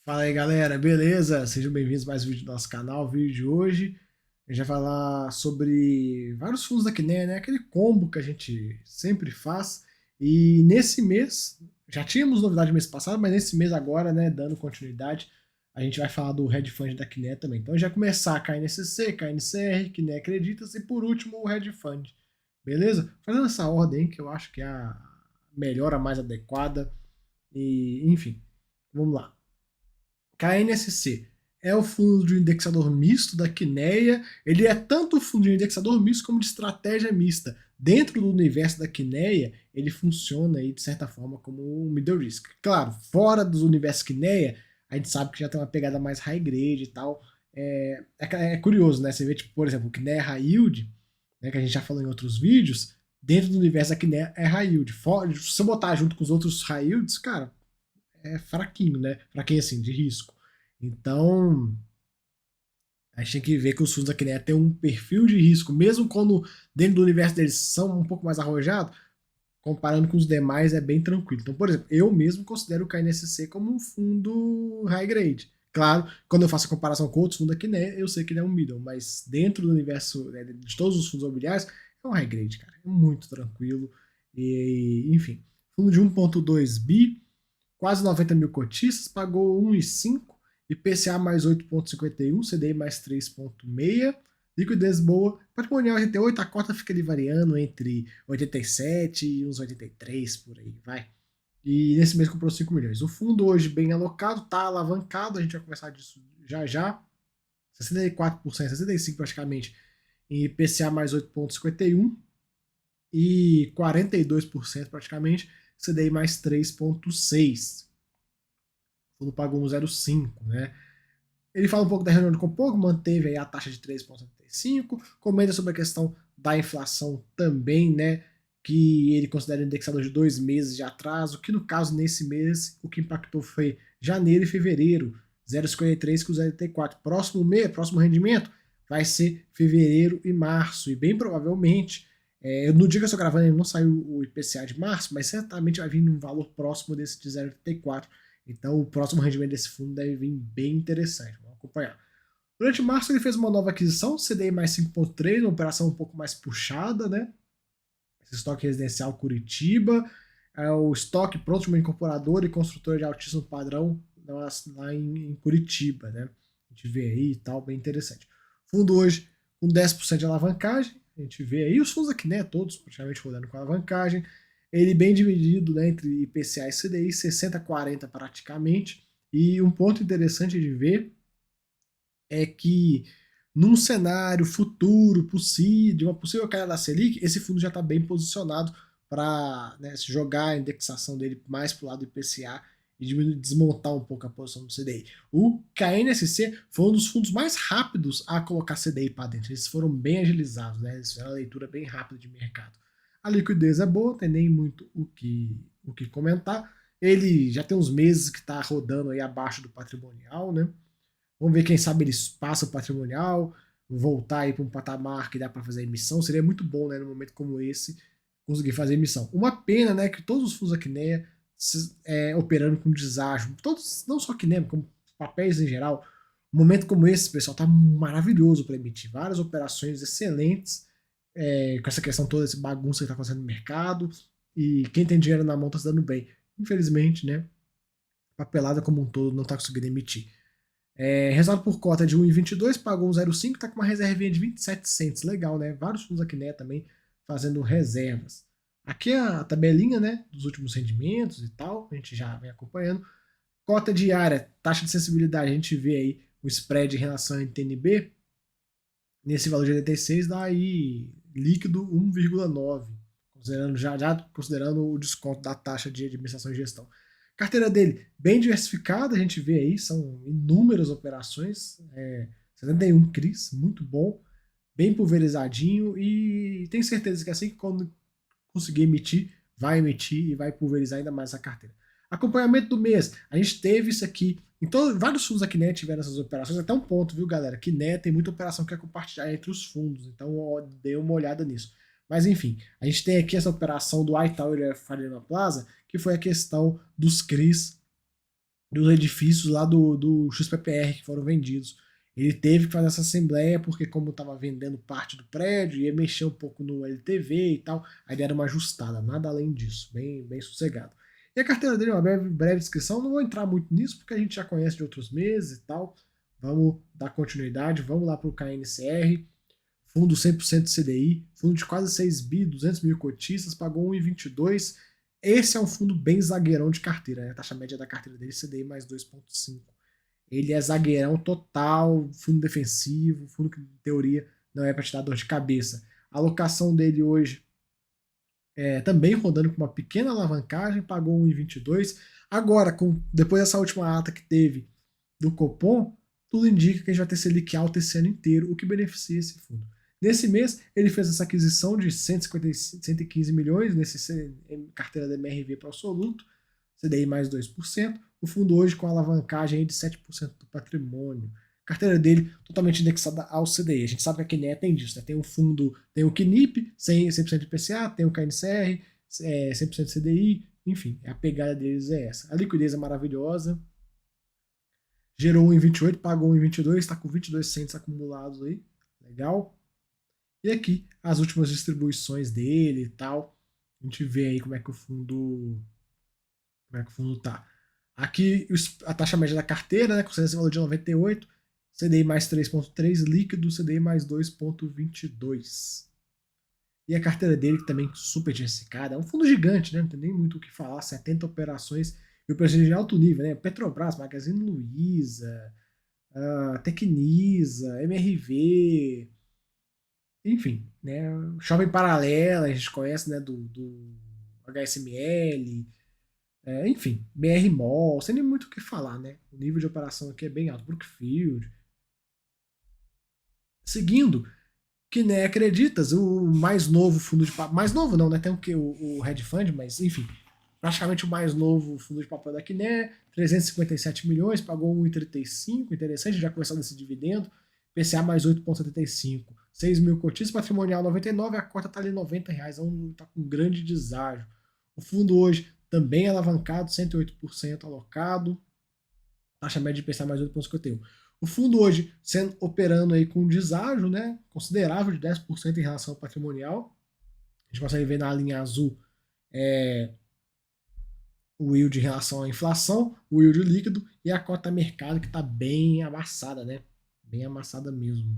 Fala aí galera, beleza? Sejam bem-vindos a mais um vídeo do nosso canal. O vídeo de hoje a gente vai falar sobre vários fundos da Kinea, né? Aquele combo que a gente sempre faz. E nesse mês, já tínhamos novidade no mês passado, mas nesse mês agora, né, dando continuidade, a gente vai falar do Hedge Fund da Kinea também. Então já começar KNCC, KNCR, Kinea Acreditas e por último o Hedge Fund. Beleza? Fazendo essa ordem que eu acho que é a melhor, a mais adequada. E, enfim, vamos lá. KNSC é o fundo de indexador misto da Kinea. Ele é tanto fundo de indexador misto como de estratégia mista. Dentro do universo da Kinea, ele funciona aí, de certa forma como um middle risk. Claro, fora dos universos Kinea, a gente sabe que já tem uma pegada mais high grade e tal. É curioso, né? Você vê, tipo, por exemplo, o Kinea High Yield, né, que a gente já falou em outros vídeos, dentro do universo da Kinea é high yield. Se eu botar junto com os outros high yields, cara, é fraquinho, né? Fraquinho assim, de risco. Então, a gente tem que ver que os fundos da Kinea têm um perfil de risco, mesmo quando dentro do universo deles são um pouco mais arrojados, comparando com os demais é bem tranquilo. Então, por exemplo, eu mesmo considero o KNSC como um fundo high grade. Claro, quando eu faço a comparação com outros fundos da Kinea, eu sei que ele é um middle, mas dentro do universo, né, de todos os fundos imobiliários, é um high grade, cara. É muito tranquilo. E, enfim, fundo de 1,2 bi, quase 90 mil cotistas, pagou 1,5, IPCA mais 8,51, CDI mais 3,6, liquidez boa, patrimonial 88, a cota fica ali variando entre 87 e uns 83 por aí, vai. E nesse mês comprou 5 milhões. O fundo hoje bem alocado, tá alavancado, a gente vai conversar disso já já. 64%, 65% praticamente em IPCA mais 8,51 e 42% praticamente CDI mais 3,6. O fundo pagou 1,05, né? Ele fala um pouco da reunião de Compog, manteve aí a taxa de 3,75, comenta sobre a questão da inflação também, né? Que ele considera um indexador de 2 meses de atraso, que no caso, nesse mês, o que impactou foi janeiro e fevereiro, 0,53 com 0,84. Próximo mês, próximo rendimento, vai ser fevereiro e março, e bem provavelmente, no dia que eu estou gravando, ele não saiu o IPCA de março, mas certamente vai vir num valor próximo desse de 0,84. Então, o próximo rendimento desse fundo deve vir bem interessante. Vamos acompanhar. Durante março, ele fez uma nova aquisição, CDI mais 5,3, uma operação um pouco mais puxada, né? Esse estoque residencial Curitiba, é o estoque pronto de uma incorporadora e construtora de altíssimo padrão lá em Curitiba, né? A gente vê aí e tal, bem interessante. Fundo hoje com 10% de alavancagem, a gente vê aí os fundos aqui, né? Todos praticamente rodando com alavancagem. Ele bem dividido, né, entre IPCA e CDI, 60-40 praticamente. E um ponto interessante de ver é que num cenário futuro possível, de uma possível queda da Selic, esse fundo já está bem posicionado para, né, jogar a indexação dele mais para o lado do IPCA e desmontar um pouco a posição do CDI. O KNSC foi um dos fundos mais rápidos a colocar CDI para dentro. Eles foram bem agilizados, né? Eles fizeram uma leitura bem rápida de mercado. A liquidez é boa, tem nem muito o que comentar. Ele já tem uns meses que está rodando aí abaixo do patrimonial, né? Vamos ver, quem sabe eles passam o patrimonial, voltar aí para um patamar que dá para fazer emissão. Seria muito bom, né, num momento como esse, conseguir fazer emissão. Uma pena, né, que todos os fundos da Kinea operando com deságio, todos, não só Kinea, como papéis em geral. Um momento como esse, pessoal, tá maravilhoso para emitir várias operações excelentes, com essa questão toda, essa bagunça que está acontecendo no mercado, e quem tem dinheiro na mão está se dando bem. Infelizmente, né, a papelada como um todo não está conseguindo emitir. Resultado por cota de 1,22, pagou 1,05, tá com uma reservinha de 27 cents. Legal, né? Vários fundos aqui, né, também fazendo reservas. Aqui é a tabelinha, né, dos últimos rendimentos e tal, a gente já vem acompanhando. Cota diária, taxa de sensibilidade, a gente vê aí o spread em relação ao NTNB, nesse valor de 86 dá aí líquido 1,9, considerando já considerando o desconto da taxa de administração e gestão. Carteira dele bem diversificada, a gente vê aí, são inúmeras operações, 71 CRIs, muito bom, bem pulverizadinho, e tenho certeza que assim que quando conseguir emitir, vai emitir e vai pulverizar ainda mais a carteira. Acompanhamento do mês, a gente teve isso aqui, então vários fundos aqui, né, tiveram essas operações, até um ponto, viu, galera, que, né, tem muita operação que é compartilhar entre os fundos, então ó, dê uma olhada nisso. Mas enfim, a gente tem aqui essa operação do iTower Faria Plaza, que foi a questão dos CRIs dos edifícios lá do XPPR que foram vendidos. Ele teve que fazer essa assembleia porque, como estava vendendo parte do prédio, ia mexer um pouco no LTV e tal, aí deram uma ajustada, nada além disso, bem sossegado. E a carteira dele é uma breve descrição, não vou entrar muito nisso porque a gente já conhece de outros meses e tal. Vamos dar continuidade, vamos lá para o KNCR, fundo 100% CDI, fundo de quase 6 bi, 200 mil cotistas, pagou 1,22. Esse é um fundo bem zagueirão de carteira, né? A taxa média da carteira dele é CDI mais 2,5. Ele é zagueirão total, fundo defensivo, fundo que, em teoria, não é para te dar dor de cabeça. A alocação dele hoje também rodando com uma pequena alavancagem, pagou 1,22. Agora, depois dessa última ata que teve do Copom, tudo indica que a gente vai ter Selic alta esse ano inteiro, o que beneficia esse fundo. Nesse mês, ele fez essa aquisição de 115 milhões nesse carteira da MRV para o Soluto, CDI mais 2%. O fundo hoje com alavancagem de 7% do patrimônio. A carteira dele totalmente indexada ao CDI. A gente sabe que a Kinea tem disso, né? Tem um fundo, tem o KNIP, 100% IPCA, tem o KNCR, 100% CDI, enfim, a pegada deles é essa. A liquidez é maravilhosa, gerou 1,28, pagou 1,22, está com 22 centos acumulados aí, legal. E aqui as últimas distribuições dele e tal, a gente vê aí como é que o fundo tá. Aqui a taxa média da carteira, né, com esse valor de 98, CDI mais 3,3, líquido CDI mais 2,22. E a carteira dele que também super diversificada, é um fundo gigante, né, não tem nem muito o que falar, 70 operações e o preço de alto nível, né, Petrobras, Magazine Luiza, Tecnisa, MRV, enfim, né, Shopping Paralela, a gente conhece, né, do HSML, enfim, BR Mall, sem nem muito o que falar, né? O nível de operação aqui é bem alto. Brookfield. Seguindo, que né, acreditas, o mais novo fundo de papel. Mais novo não, né? Tem o que? O Hedge Fund, mas enfim. Praticamente o mais novo fundo de papel da Quiné, 357 milhões, pagou 1,35, interessante, já começou desse dividendo, PCA mais 8,75, 6 mil cotistas, patrimonial 99, a cota está ali R$90, está com um grande deságio. O fundo hoje também alavancado, 108% alocado, taxa média de PCA mais 8,51. O fundo hoje sendo operando aí com um deságio, né, considerável de 10% em relação ao patrimonial. A gente consegue ver na linha azul o yield em relação à inflação, o yield líquido e a cota mercado que está bem amassada, né? Bem amassada mesmo.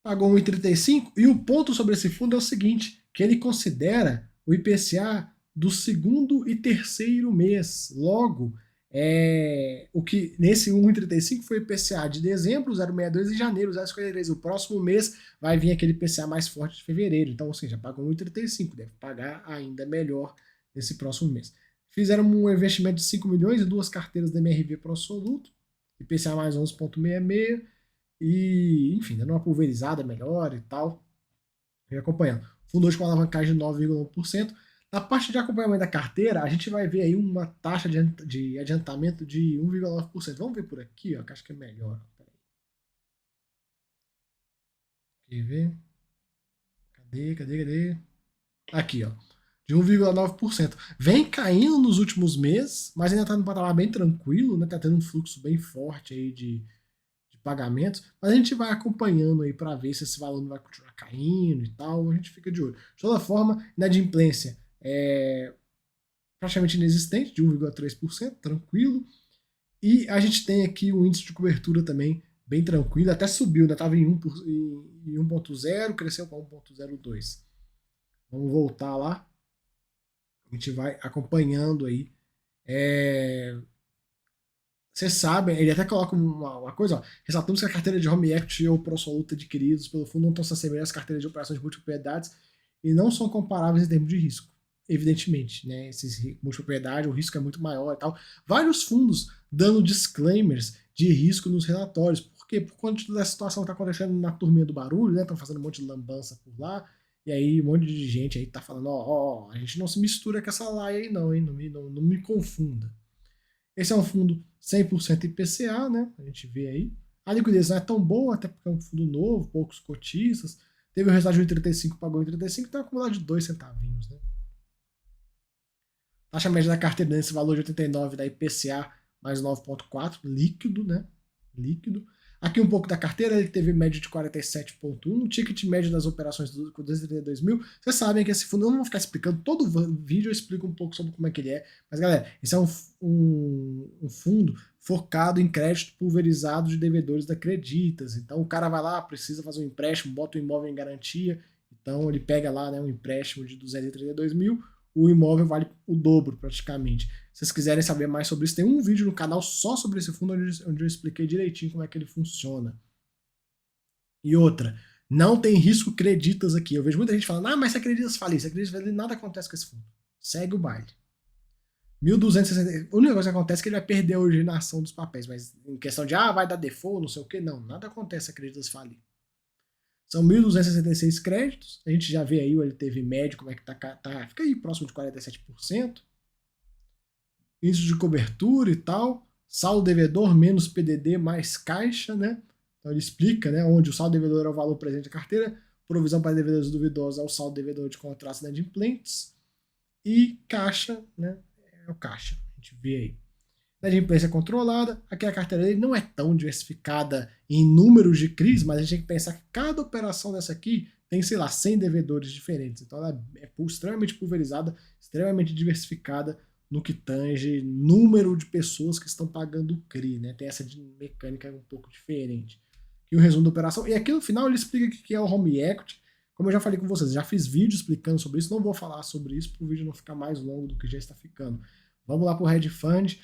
Pagou 1,35 e o ponto sobre esse fundo é o seguinte, que ele considera o IPCA do segundo e terceiro mês. Logo, o que nesse 1,35 foi o IPCA de dezembro, 0,62 e janeiro, 0,53. O próximo mês vai vir aquele IPCA mais forte de fevereiro. Então, ou seja, pagou 1,35, deve pagar ainda melhor nesse próximo mês. Fizeram um investimento de 5 milhões em duas carteiras da MRV Pro Soluto, IPCA mais 11,66 e, enfim, dando uma pulverizada melhor e tal. E acompanhando. Fundo hoje com alavancagem de 9,1%. Na parte de acompanhamento da carteira, a gente vai ver aí uma taxa de adiantamento de 1,9%. Vamos ver por aqui, ó, que acho que é melhor. Quer ver? Cadê? Aqui, ó. De 1,9%. Vem caindo nos últimos meses, mas ainda está no patamar bem tranquilo, né? Tá tendo um fluxo bem forte aí de pagamentos, mas a gente vai acompanhando aí para ver se esse valor não vai continuar caindo e tal, a gente fica de olho. De toda forma, inadimplência é praticamente inexistente, de 1,3%, tranquilo, e a gente tem aqui um índice de cobertura também bem tranquilo, até subiu, né? Estava em 1,0, cresceu para 1,02. Vamos voltar lá, a gente vai acompanhando aí. Vocês sabem, ele até coloca uma coisa, ó, ressaltamos que a carteira de Home Equity ou ProSoluto adquiridos pelo fundo não estão se assemelhando às carteiras de operações de multipropriedades e não são comparáveis em termos de risco. Evidentemente, né? Esses multipropriedade, o risco é muito maior e tal. Vários fundos dando disclaimers de risco nos relatórios. Por quê? Por conta da situação que está acontecendo na turminha do barulho, né? Estão fazendo um monte de lambança por lá. E aí um monte de gente aí tá falando, ó, a gente não se mistura com essa laia aí não, hein? Não me confunda. Esse é um fundo 100% IPCA, né? A gente vê aí. A liquidez não é tão boa, até porque é um fundo novo, poucos cotistas. Teve o resultado de 1,35, pagou 1,35, então é acumulado de 2 centavinhos, né? Taxa média da carteira nesse valor de 89 da IPCA mais 9,4, líquido, né? Líquido. Aqui um pouco da carteira, ele teve média de 47,1, o ticket médio das operações com 232 mil. Vocês sabem que esse fundo, eu não vou ficar explicando, todo vídeo eu explico um pouco sobre como é que ele é. Mas galera, esse é um fundo focado em crédito pulverizado de devedores da Creditas. Então o cara vai lá, precisa fazer um empréstimo, bota o imóvel em garantia, então ele pega lá, né, um empréstimo de 232 mil, o imóvel vale o dobro praticamente. Se vocês quiserem saber mais sobre isso, tem um vídeo no canal só sobre esse fundo onde eu expliquei direitinho como é que ele funciona. E outra, não tem risco Creditas aqui. Eu vejo muita gente falando, mas se a Creditas falir, nada acontece com esse fundo. Segue o baile. 1.260. A única coisa que acontece é que ele vai perder a originação dos papéis, mas em questão de, vai dar default, não sei o que, não, nada acontece se a Creditas falir. São 1.266 créditos. A gente já vê aí o LTV médio, como é que tá, fica aí próximo de 47%. Índice de cobertura e tal. Saldo devedor menos PDD mais caixa, né? Então ele explica, né, onde o saldo devedor é o valor presente da carteira, provisão para devedores duvidosos é o saldo devedor de contratos inadimplentes e caixa, né, é o caixa. A gente vê aí. Inadimplência controlada, aqui a carteira dele não é tão diversificada em números de CRIs, mas a gente tem que pensar que cada operação dessa aqui tem, sei lá, 100 devedores diferentes. Então ela é extremamente pulverizada, extremamente diversificada no que tange número de pessoas que estão pagando o CRI, né? Tem essa mecânica um pouco diferente. E o resumo da operação. E aqui no final ele explica o que é o Home Equity. Como eu já falei com vocês, já fiz vídeo explicando sobre isso, não vou falar sobre isso para o vídeo não ficar mais longo do que já está ficando. Vamos lá para o Hedge Fund.